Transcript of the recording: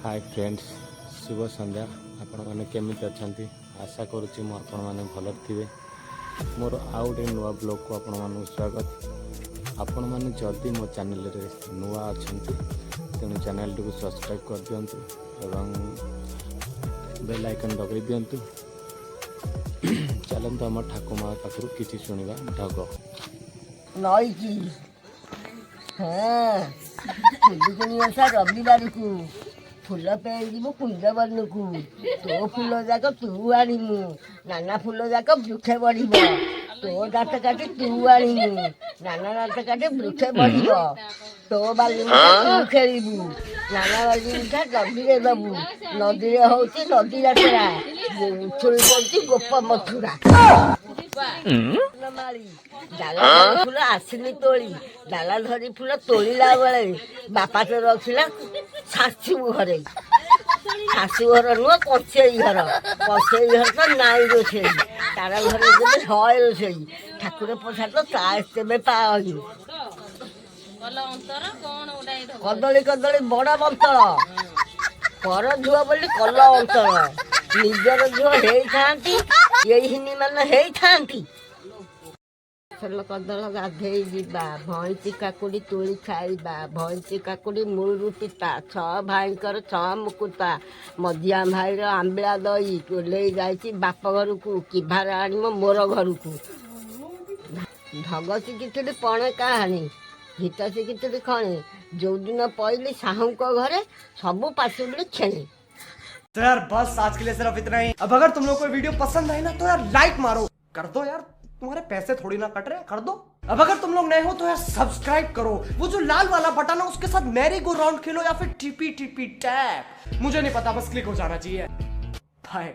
Hi friends, शुभ संध्या। आपण मैंने केमी अच्छा आशा करुच्ची आपण मैंने भल थे। मोर आउ गए नुआ ब्लॉग को आपण मानू स्वागत। आपण मैंने जदि मो चैनल नुआ अच्छा तेणु चैनल को सब्सक्राइब कर दिंतु एवं बेल आइकन दबाई दिंतु। चलते आम ठाकुमा पाखु किसी शुणा ढग नई की हाँ खुदुकुनी रविवार को फूल पेड़ कुंजवन को तो फूल जाक तू आणिमु नाना फूल जाक वृक्ष बढ़ तो दात काटे तू आणिमु नाना दात काटे वृक्ष बढ़ तो बाली तू खेलबू नाना बाली मिठा नदी दबू नदी हूँ नदी जात्रा उछुड़ी पड़ी गोप मथुरा डाला फूल आसनी तोली डाला धरी फूल तोड़ला बेले बापा तो रखला शाशु घरे शाशु घर नुह कचेई घर तो नाई रोसे तार घर शहे रोसे ठाकुर प्रसाद तेज पाई कदली कदली बड़ बंतल पर झुआ बोली कल अंतल निजर झुआ यही मान फल कदल गाधे जा भैंसी काकुड़ी तोली खाइबा भैंसी काकुड़ी मूलू पिता छ भाईकर छ मुकुता मझिया भाईर आंबिला दही ले जाइए बाप घर को किभार आनिम मोर घर को ढग शिखी पणे कहानी हित शिखी खणे जो दिन पहली साहू घरे सबू पासुबड़ी खेणे। तो यार बस आज के लिए सिर्फ इतना ही। अब अगर तुम लोग को वीडियो पसंद आई ना तो यार लाइक मारो, कर दो यार, तुम्हारे पैसे थोड़ी ना कट रहे, कर दो। अब अगर तुम लोग नए हो तो यार सब्सक्राइब करो, वो जो लाल वाला बटन है उसके साथ मैरी गो राउंड खेलो या फिर टीपी टीपी टैप, मुझे नहीं पता, बस क्लिक हो जाना चाहिए। बाय।